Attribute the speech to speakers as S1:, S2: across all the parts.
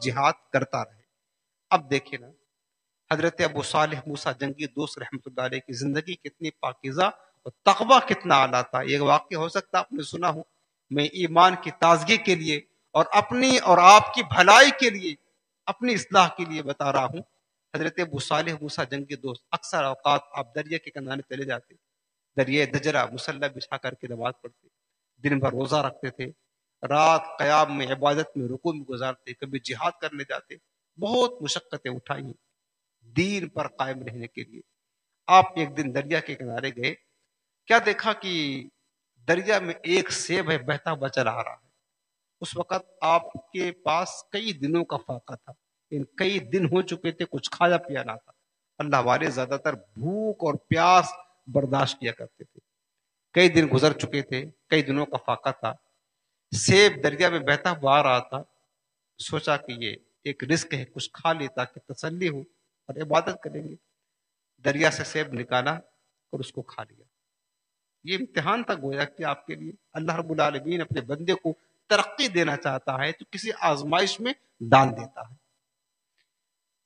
S1: جہاد کرتا رہے۔ اب دیکھیں نا، حضرت ابو صالح موسیٰ جنگی دوست رحمۃ اللہ علیہ کی زندگی کتنی پاکیزہ اور تقویٰ کتنا اعلیٰ تھا۔ یہ واقعہ ہو سکتا آپ نے سنا ہو، میں ایمان کی تازگی کے لیے اور اپنی اور آپ کی بھلائی کے لیے، اپنی اصلاح کے لیے بتا رہا ہوں۔ حضرت ابو صالح موسیٰ جنگی دوست اکثر اوقات آپ دریا کے کنارے چلے جاتے، دریائے دجرہ مصلی بچھا کر کے نماز پڑھتے، دن بھر روزہ رکھتے تھے، رات قیام میں عبادت میں رکوع میں گزارتے، کبھی جہاد کرنے جاتے، بہت مشقتیں اٹھائی دین پر قائم رہنے کے لیے۔ آپ ایک دن دریا کے کنارے گئے، کیا دیکھا کہ دریا میں ایک سیب ہے بہتا ہوا چلا آ رہا ہے۔ اس وقت آپ کے پاس کئی دنوں کا فاقہ تھا، ان کئی دن ہو چکے تھے، کچھ کھایا پیا نہ تھا۔ اللہ والے زیادہ تر بھوک اور پیاس برداشت کیا کرتے تھے، کئی دن گزر چکے تھے، کئی دنوں کا فاقہ تھا، سیب دریا میں بہتا ہوا آ رہا تھا۔ سوچا کہ یہ ایک رزق ہے، کچھ کھا لے تاکہ تسلی ہو اور عبادت کریں گے۔ دریا سے سیب نکالا اور اس کو کھا لیا۔ یہ امتحان تھا گویا کہ آپ کے لیے۔ اللہ رب العالمین اپنے بندے کو ترقی دینا چاہتا ہے تو کسی آزمائش میں ڈال دیتا ہے۔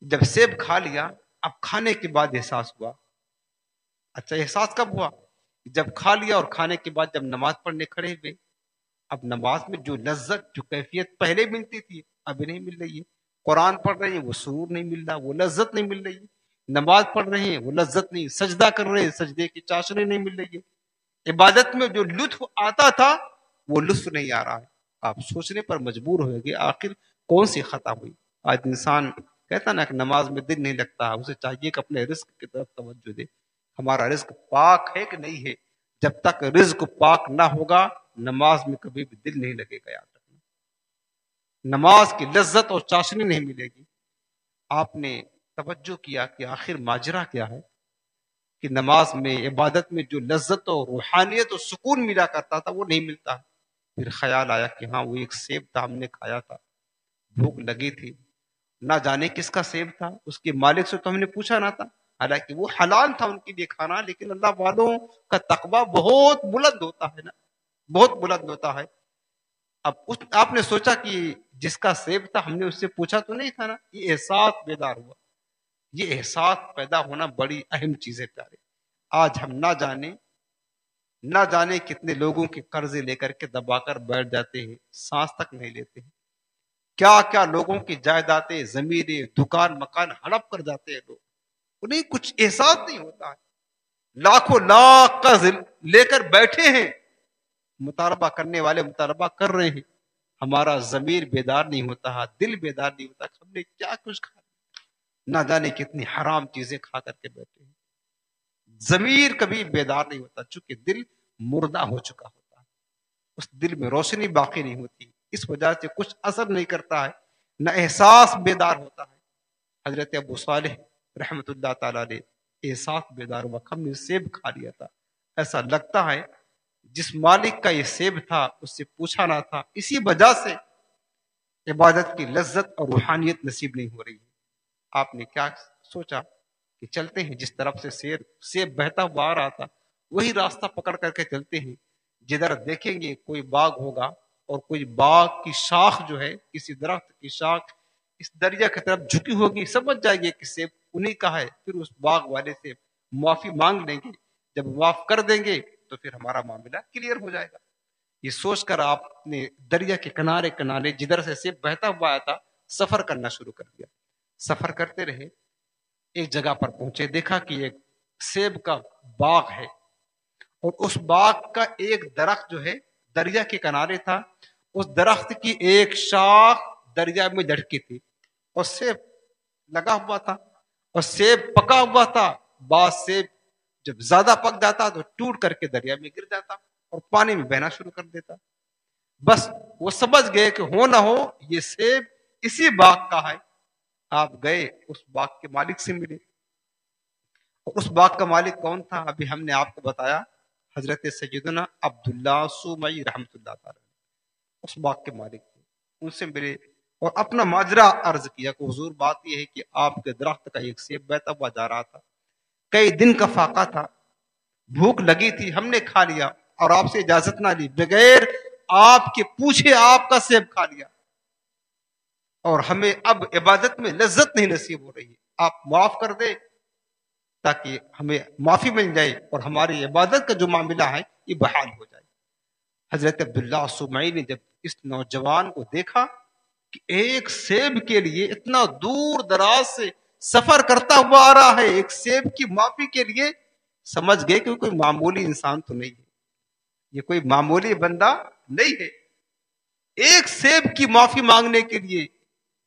S1: جب سیب کھا لیا، اب کھانے کے بعد احساس ہوا۔ اچھا، احساس کب ہوا؟ جب کھا لیا اور کھانے کے بعد جب نماز پڑھنے کھڑے ہوئے، اب نماز میں جو لذت، جو کیفیت پہلے ملتی تھی ابھی نہیں مل رہی ہے۔ قرآن پڑھ رہے ہیں وہ سرور نہیں مل رہا، وہ لذت نہیں مل رہی ہے۔ نماز پڑھ رہے ہیں وہ لذت نہیں، سجدہ کر رہے ہیں سجدے کی چاشنی نہیں مل رہی ہے۔ عبادت میں جو لطف آتا تھا وہ لطف نہیں آ رہا ہے۔ آپ سوچنے پر مجبور ہوئے کہ آخر کون سی خطا ہوئی۔ آج انسان کہتا نا کہ نماز میں دل نہیں لگتا، اسے چاہیے کہ اپنے رزق کی طرف توجہ دے۔ ہمارا رزق پاک ہے کہ نہیں ہے؟ جب تک رزق پاک نہ ہوگا نماز میں کبھی بھی دل نہیں لگے گا۔ یاد رکھنا، نماز کی لذت اور چاشنی نہیں ملے گی۔ آپ نے توجہ کیا کہ آخر ماجرا کیا ہے کہ نماز میں، عبادت میں جو لذت اور روحانیت اور سکون ملا کرتا تھا وہ نہیں ملتا۔ پھر خیال آیا کہ ہاں، وہ ایک سیب تھا، ہم نے کھایا تھا، بھوک لگی تھی، نہ جانے کس کا سیب تھا، اس کے مالک سے تو ہم نے پوچھا نہ تھا، حالانکہ وہ حلال تھا ان کے لیے کھانا، لیکن اللہ والوں کا تقویٰ بہت بلند ہوتا ہے نا، بہت بلند ہوتا ہے۔ اب آپ نے سوچا کہ جس کا سیب تھا ہم نے اس سے پوچھا تو نہیں تھا نا۔ یہ احساس بیدار ہوا، یہ احساس پیدا ہونا بڑی اہم چیز ہے پیارے۔ آج ہم نہ جانے کتنے لوگوں کے قرضے لے کر کے دبا کر بیٹھ جاتے ہیں، سانس تک نہیں لیتے ہیں۔ کیا کیا لوگوں کی جائیدادیں، زمینیں، دکان مکان ہڑپ کر جاتے ہیں لوگ، انہیں کچھ احساس نہیں ہوتا ہے۔ لاکھوں لاکھ قرض لے کر بیٹھے ہیں، مطالبہ کرنے والے مطالبہ کر رہے ہیں، ہمارا ضمیر بیدار نہیں ہوتا، دل بیدار نہیں ہوتا، ہم نے کیا کچھ کھا، نہ جانے کتنی حرام چیزیں کھا کر کے بیٹھے ہیں۔ ضمیر کبھی بیدار نہیں ہوتا، چونکہ دل مردہ ہو چکا ہوتا ہے، اس دل میں روشنی باقی نہیں ہوتی، اس وجہ سے کچھ اثر نہیں کرتا ہے، نہ احساس بیدار ہوتا ہے۔ حضرت ابو صالح رحمت اللہ تعالیٰ نے احساس بیدار ہوا، ہم نے سیب کھا لیا تھا، ایسا لگتا ہے جس مالک کا یہ سیب تھا اس سے پوچھا نہ تھا، اسی وجہ سے عبادت کی لذت اور روحانیت نصیب نہیں ہو رہی ہے۔ آپ نے کیا سوچا کہ چلتے ہیں جس طرف سے سیب بہتا ہوا آ رہا تھا وہی راستہ پکڑ کر کے چلتے ہیں، جدھر دیکھیں گے کوئی باغ ہوگا اور کوئی باغ کی شاخ جو ہے، کسی درخت کی شاخ اس دریا کی طرف جھکی ہوگی، سمجھ جائیے کہ سیب انہی کا ہے، پھر اس باغ والے سے معافی مانگ لیں گے، جب معاف کر دیں گے تو پھر ہمارا معاملہ کلیئر ہو جائے گا۔ یہ سوچ کر آپ نے دریا کے کنارے کنارے جدھر سے سیب بہتا ہوا آیا تھا سفر کرنا شروع کر دیا۔ سفر کرتے رہے، ایک جگہ پر پہنچے، دیکھا کہ ایک سیب کا باغ ہے اور اس باغ کا ایک درخت جو ہے دریا کے کنارے تھا، اس درخت کی ایک شاخ دریا میں لٹکی تھی اور سیب لگا ہوا تھا اور سیب پکا ہوا تھا۔ بعض سیب جب زیادہ پک جاتا تو ٹوٹ کر کے دریا میں گر جاتا اور پانی میں بہنا شروع کر دیتا۔ بس وہ سمجھ گئے کہ ہو نہ ہو یہ سیب اسی باغ کا ہے۔ آپ گئے اس باغ کے مالک سے ملے، اور اس باغ کا مالک کون تھا؟ ابھی ہم نے آپ کو بتایا، حضرت سیدنا عبداللہ سومئی رحمت اللہ تعالی اس باغ کے مالک تھے۔ ان سے ملے اور اپنا ماجرا عرض کیا کہ حضور بات یہ ہے کہ آپ کے درخت کا ایک سیب بہتا ہوا جا رہا تھا، کئی دن کا فاقہ تھا، بھوک لگی تھی، ہم نے کھا لیا اور آپ سے اجازت نہ لی، بغیر آپ کے پوچھے آپ کا سیب کھا لیا۔ اور ہمیں اب عبادت میں لذت نہیں نصیب ہو رہی ہے، آپ معاف کر دیں تاکہ ہمیں معافی مل جائے اور ہماری عبادت کا جو معاملہ ہے یہ بحال ہو جائے۔ حضرت عبداللہ سمعی نے جب اس نوجوان کو دیکھا کہ ایک سیب کے لیے اتنا دور دراز سے سفر کرتا ہوا آ رہا ہے، ایک سیب کی معافی کے لیے، سمجھ گئے کہ کوئی معمولی انسان تو نہیں ہے، یہ کوئی معمولی بندہ نہیں ہے۔ ایک سیب کی معافی مانگنے کے لیے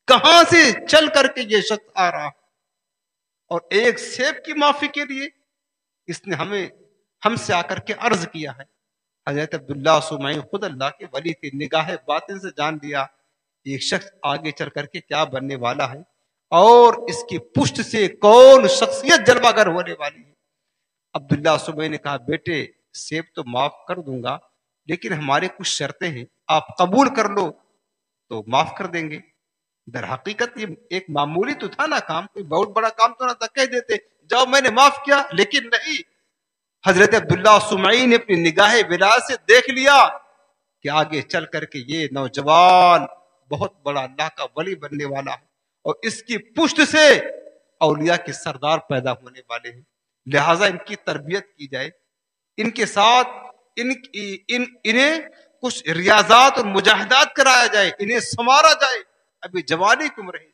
S1: کہاں سے چل کر کے یہ شخص آ رہا، اور ایک سیب کی معافی کے لیے اس نے ہم سے آ کر کے عرض کیا ہے۔ حضرت عبداللہ سمعی خود اللہ کے ولی تھے، نگاہ باطن سے جان لیا ایک شخص آگے چل کر کے کیا بننے والا ہے اور اس کی پشت سے کون شخصیت جلوہ گر ہونے والی ہے۔ عبداللہ سمعی نے کہا بیٹے سیب تو معاف کر دوں گا لیکن ہمارے کچھ شرطیں ہیں، آپ قبول کر لو تو معاف کر دیں گے۔ در حقیقت یہ ایک معمولی تو تھا نا کام، کوئی بہت بڑا کام تو نہ تھا، کہہ دیتے جاؤ میں نے معاف کیا، لیکن نہیں، حضرت عبداللہ سمعی نے اپنی نگاہ ولایت سے دیکھ لیا کہ آگے چل کر کے یہ نوجوان بہت بڑا اللہ کا ولی بننے والا ہے اور اس کی پشت سے اولیاء کے سردار پیدا ہونے والے ہیں، لہٰذا ان کی تربیت کی جائے، ان کے ساتھ انہیں کچھ ریاضات اور مجاہدات کرایا جائے، انہیں سنوارا جائے، ابھی جوانی کی عمر ہے۔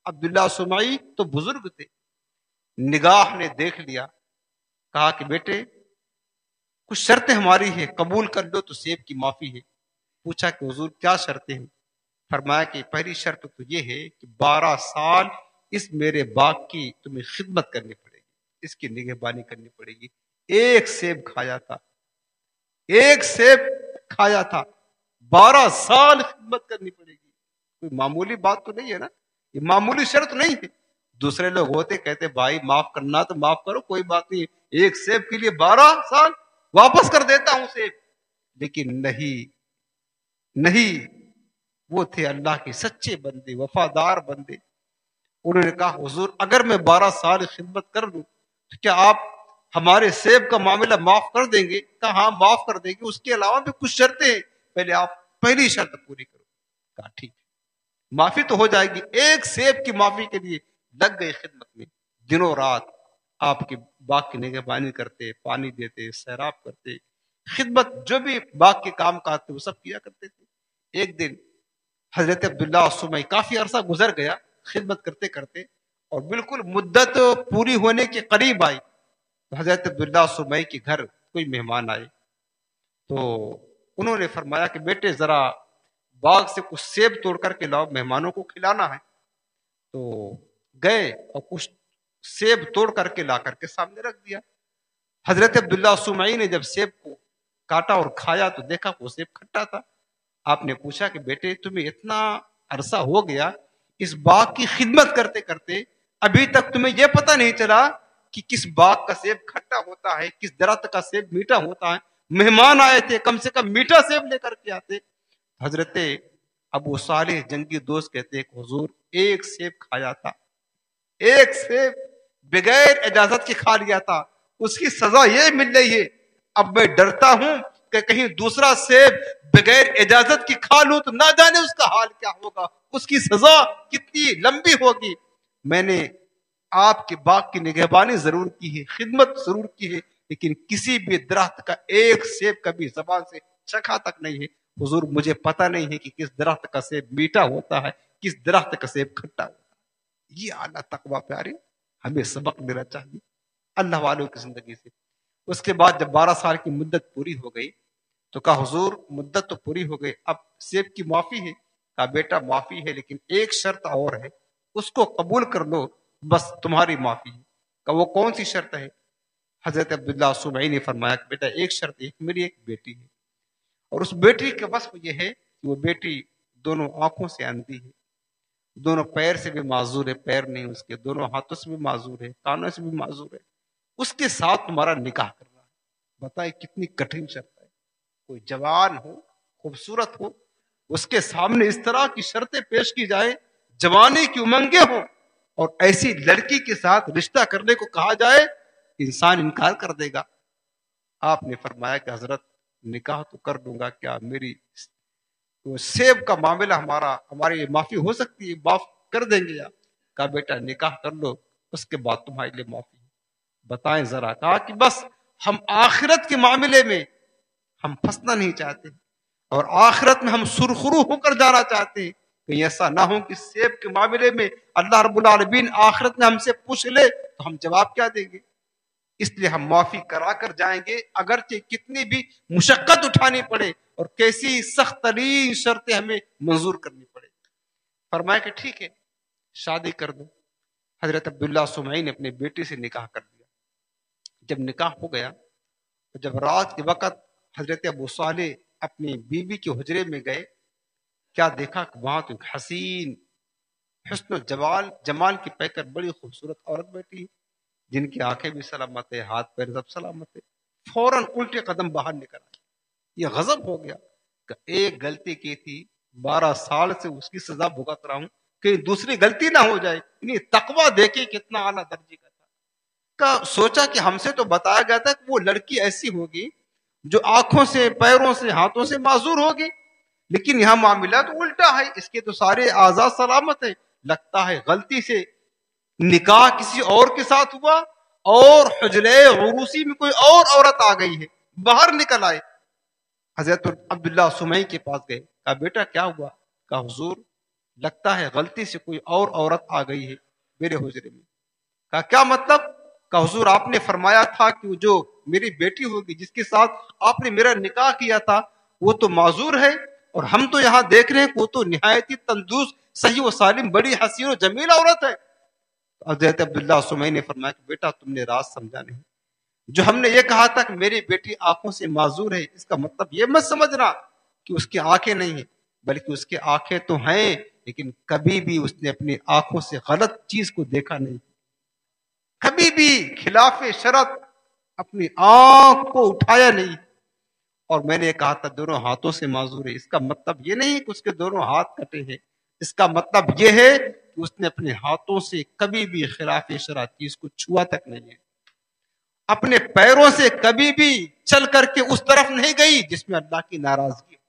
S1: عبداللہ سمعی تو بزرگ تھے، نگاہ نے دیکھ لیا، کہا کہ بیٹے کچھ شرطیں ہماری ہیں، قبول کر لو تو سیب کی معافی ہے۔ پوچھا کہ حضور کیا شرطیں ہیں؟ فرمایا کہ پہلی شرط تو یہ ہے کہ 12 سال اس میرے باغ کی تمہیں خدمت کرنی پڑے گی، اس کی نگہبانی کرنی پڑے گی۔ ایک سیب کھایا تھا، ایک سیب کھایا تھا، 12 سال خدمت کرنی پڑے گی، کوئی معمولی بات تو نہیں ہے نا، یہ معمولی شرط نہیں ہے۔ دوسرے لوگ ہوتے کہتے بھائی معاف کرنا تو معاف کرو، کوئی بات نہیں، ایک سیب کے لیے 12 سال واپس کر دیتا ہوں سیب، لیکن نہیں، وہ تھے اللہ کے سچے بندے، وفادار بندے۔ انہوں نے کہا حضور اگر میں 12 سال خدمت کر لوں تو کیا آپ ہمارے سیب کا معاملہ معاف کر دیں گے؟ کہا ہاں معاف کر دیں گے، اس کے علاوہ بھی کچھ شرطیں ہیں، پہلے آپ پہلی شرط پوری کرو۔ کہا ٹھیک ہے، معافی تو ہو جائے گی۔ ایک سیب کی معافی کے لیے لگ گئے خدمت میں، دنوں رات آپ کے باغ کی نگہبانی کرتے، پانی دیتے، سیراب کرتے، خدمت جو بھی باغ کے کام کاج تھے وہ سب کیا کرتے تھے۔ ایک دن حضرت عبداللہ سمعی کافی عرصہ گزر گیا خدمت کرتے کرتے اور بالکل مدت پوری ہونے کے قریب آئی تو حضرت عبداللہ سمعی کے گھر کوئی مہمان آئے تو انہوں نے فرمایا کہ بیٹے ذرا باغ سے کچھ سیب توڑ کر کے لاؤ، مہمانوں کو کھلانا ہے۔ تو گئے اور کچھ سیب توڑ کر کے لا کر کے سامنے رکھ دیا۔ حضرت عبداللہ سمعی نے جب سیب کو کاٹا اور کھایا تو دیکھا وہ سیب کھٹا تھا۔ آپ نے پوچھا کہ بیٹے تمہیں اتنا عرصہ ہو گیا اس باغ کی خدمت کرتے کرتے، ابھی تک تمہیں یہ پتہ نہیں چلا کہ کس باغ کا سیب کھٹا ہوتا ہے، کس درخت کا سیب میٹھا ہوتا ہے؟ مہمان آئے تھے، کم سے کم میٹھا سیب لے کر کے آتے۔ حضرت ابو صالح جنگی دوست کہتے ہیں کہ حضور ایک سیب کھایا تھا، ایک سیب بغیر اجازت کے کھا لیا تھا، اس کی سزا یہ مل رہی ہے، اب میں ڈرتا ہوں کہ کہیں دوسرا سیب بغیر اجازت کی کھا لوں تو نہ جانے اس کا حال کیا ہوگا، اس کی سزا کتنی لمبی ہوگی۔ میں نے آپ کے باغ کی نگہبانی ضرور کی ہے، خدمت ضرور کی ہے، لیکن کسی بھی درخت کا ایک سیب کبھی زبان سے چکھا تک نہیں ہے۔ حضور مجھے پتہ نہیں ہے کہ کس درخت کا سیب میٹھا ہوتا ہے، کس درخت کا سیب کھٹا ہوتا ہے۔ یہ اعلیٰ تقویٰ پیارے ہمیں سبق لینا چاہیے اللہ والوں کی زندگی سے۔ اس کے بعد جب 12 سال کی مدت پوری ہو گئی تو کہا حضور مدت تو پوری ہو گئی، اب سیب کی معافی ہے؟ کہا بیٹا معافی ہے لیکن ایک شرط اور ہے، اس کو قبول کر لو بس تمہاری معافی ہے۔ کہا وہ کون سی شرط ہے؟ حضرت عبداللہ سمعی نے فرمایا کہ بیٹا ایک شرط ہے، میری ایک بیٹی ہے اور اس بیٹی کا وصف یہ ہے کہ وہ بیٹی دونوں آنکھوں سے اندھی ہے، دونوں پیر سے بھی معذور ہے، پیر نہیں اس کے، دونوں ہاتھوں سے بھی معذور ہے، کانوں سے بھی معذور ہے، اس کے ساتھ تمہارا نکاح کرنا ہے۔ بتائیں کتنی کٹھن شرط ہے، کوئی جوان ہو خوبصورت ہو اس کے سامنے اس طرح کی شرطیں پیش کی جائے، جوانی کی امنگیں ہوں اور ایسی لڑکی کے ساتھ رشتہ کرنے کو کہا جائے، انسان انکار کر دے گا۔ آپ نے فرمایا کہ حضرت نکاح تو کر دوں گا، کیا میری وہ سیب کا معاملہ ہماری معافی ہو سکتی ہے، معاف کر دیں گے آپ؟ کہا بیٹا نکاح کر لو، اس کے بعد تمہارے لیے معافی ہے۔ بتائیں ذرا، کہا کہ بس ہم آخرت کے معاملے میں ہم پھنسنا نہیں چاہتے، اور آخرت میں ہم سرخرو ہو کر جانا چاہتے ہیں، کہیں ایسا نہ ہو کہ سیب کے معاملے میں اللہ رب العالمین آخرت میں ہم سے پوچھ لے تو ہم جواب کیا دیں گے؟ اس لیے ہم معافی کرا کر جائیں گے، اگرچہ کتنی بھی مشقت اٹھانی پڑے اور کیسی سخت ترین شرطیں ہمیں منظور کرنی پڑے۔ فرمایا کہ ٹھیک ہے شادی کر دو۔ حضرت عبداللہ سمعی نے اپنے بیٹے سے نکاح کر دیا۔ جب نکاح ہو گیا تو جب رات کے وقت حضرت ابو صالح اپنی بیوی کے حجرے میں گئے، کیا دیکھا کہ وہاں تو ایک حسین حسن و جمال کی پیکر بڑی خوبصورت عورت بیٹھی، جن کی آنکھیں بھی سلامت ہے، ہاتھ پیر سب سلامت ہے۔ فوراً الٹے قدم باہر نکل آئے۔ یہ غضب ہو گیا کہ ایک غلطی کی تھی، 12 سال سے اس کی سزا بھگت رہا ہوں، کہ دوسری غلطی نہ ہو جائے۔ تقویٰ دیکھیں کتنا اعلیٰ درجے کا تھا۔ سوچا کہ ہم سے تو بتایا گیا تھا کہ وہ لڑکی ایسی ہوگی جو آنکھوں سے، پیروں سے، ہاتھوں سے معذور ہوگی، لیکن یہاں معاملہ تو الٹا ہے، اس کے تو سارے اعضاء سلامت ہیں۔ لگتا ہے غلطی سے نکاح کسی اور کے ساتھ ہوا اور حجرے عروسی میں کوئی اور عورت آ گئی ہے۔ باہر نکل آئے، حضرت عبداللہ سمعی کے پاس گئے، کہا بیٹا کیا ہوا؟ کہا حضور لگتا ہے غلطی سے کوئی اور عورت آ گئی ہے میرے حجرے میں۔ کہا کیا مطلب؟ کہا حضور آپ نے فرمایا تھا کہ جو میری بیٹی ہوگی جس کے ساتھ آپ نے میرا نکاح کیا تھا وہ تو معذور ہے، اور ہم تو یہاں دیکھ رہے ہیں کہ وہ تو نہایت ہی تندرست، صحیح و سالم، بڑی حسین و جمیل عورت ہے۔ حضرت عبداللہ سمعی نے فرمایا کہ بیٹا تم نے راز سمجھا نہیں۔ جو ہم نے یہ کہا تھا کہ میری بیٹی آنکھوں سے معذور ہے، اس کا مطلب یہ مت سمجھنا کہ اس کی آنکھیں نہیں ہیں، بلکہ اس کی آنکھیں تو ہیں، لیکن کبھی بھی اس نے اپنی آنکھوں سے غلط چیز کو دیکھا نہیں، کبھی بھی خلاف شرط اپنی آنکھ کو اٹھایا نہیں۔ اور میں نے کہا تھا دونوں ہاتھوں سے معذور ہے، اس کا مطلب یہ نہیں کہ اس کے دونوں ہاتھ کٹے ہیں، اس کا مطلب یہ ہے کہ اس نے اپنے ہاتھوں سے کبھی بھی خلاف شرع چیز کو چھوا تک نہیں ہے، اپنے پیروں سے کبھی بھی چل کر کے اس طرف نہیں گئی جس میں اللہ کی ناراضگی ہو،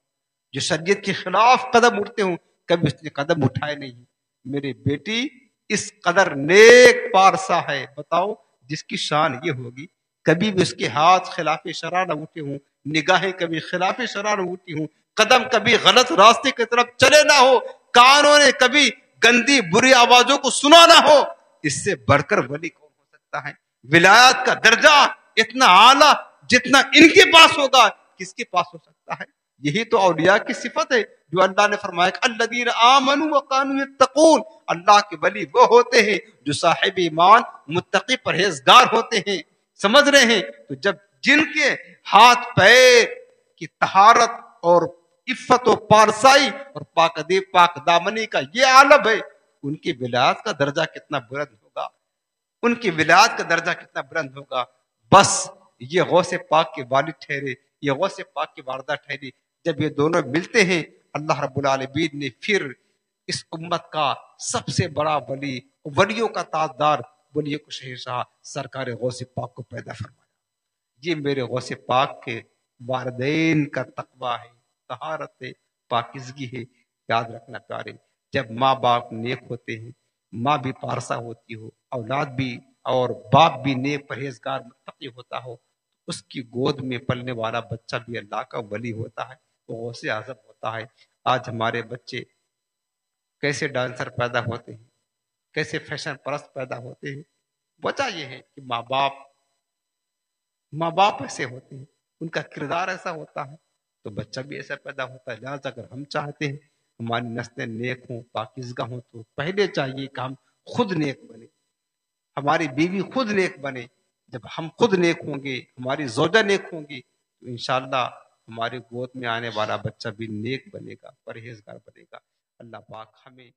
S1: جو شریعت کے خلاف قدم اٹھتے ہوں کبھی اس نے قدم اٹھائے نہیں۔ میری بیٹی اس قدر نیک پارسا ہے، بتاؤ جس کی شان یہ ہوگی کبھی بھی اس کے ہاتھ خلاف شرع نہ اٹھے ہوں، نگاہیں کبھی خلاف شرع نہ اٹھی ہوں، قدم کبھی غلط راستے کی طرف چلے نہ ہو، کانوں نے کبھی گندی بری آوازوں کو سنا نہ ہو، اس سے بڑھ کر ولی کون ہو سکتا ہے؟ ولایت کا درجہ اتنا اعلیٰ جتنا ان کے پاس ہوگا کس کے پاس ہو سکتا ہے؟ یہی تو اولیاء کی صفت ہے جو اللہ نے فرمایا کہ الذین آمنوا وکانوا یتقون، اللہ کے ولی وہ ہوتے ہیں جو صاحب ایمان، متقی، پرہیزگار ہوتے ہیں۔ سمجھ رہے ہیں؟ تو جب جن کے ہاتھ پیر کی طہارت اور عفت و پارسائی اور پاک دامنی کا یہ عالم ہے، ان کی ولایت کا درجہ کتنا بلند ہوگا، ان کی ولایت کا درجہ کتنا بلند ہوگا۔ بس یہ غوث پاک کے والد ٹھہرے، یہ غوث پاک کی والدہ ٹھہری۔ جب یہ دونوں ملتے ہیں اللہ رب العالمین نے پھر اس امت کا سب سے بڑا ولی، ولیوں کا تاجدار، ولی کو شہنشاہ سرکار غوث پاک کو پیدا فرمایا۔ یہ میرے غوث پاک کے والدین کا تقویٰ ہے، طہارت ہے، پاکیزگی ہے۔ یاد رکھنا پیارے، جب ماں باپ نیک ہوتے ہیں، ماں بھی پارسا ہوتی ہو، اولاد بھی اور باپ بھی نیک پرہیزگار متقی ہوتا ہو، اس کی گود میں پلنے والا بچہ بھی اللہ کا ولی ہوتا ہے، وہ غوث اعظم ہوتا ہے۔ آج ہمارے بچے کیسے ڈانسر پیدا ہوتے ہیں، کیسے فیشن پرست پیدا ہوتے ہیں، وجہ یہ ہے کہ ماں باپ ایسے ہوتے ہیں، ان کا کردار ایسا ہوتا ہے تو بچہ بھی ایسا پیدا ہوتا ہے۔ لہٰذا اگر ہم چاہتے ہیں ہماری نسلیں نیک ہوں، پاکیزگہ ہوں، تو پہلے چاہیے کہ ہم خود نیک بنے، ہماری بیوی خود نیک بنے۔ جب ہم خود نیک ہوں گے، ہماری زوجہ نیک ہوں گی، تو انشاءاللہ ہماری گود میں آنے والا بچہ بھی نیک بنے گا، پرہیزگار بنے گا۔ اللہ پاک ہمیں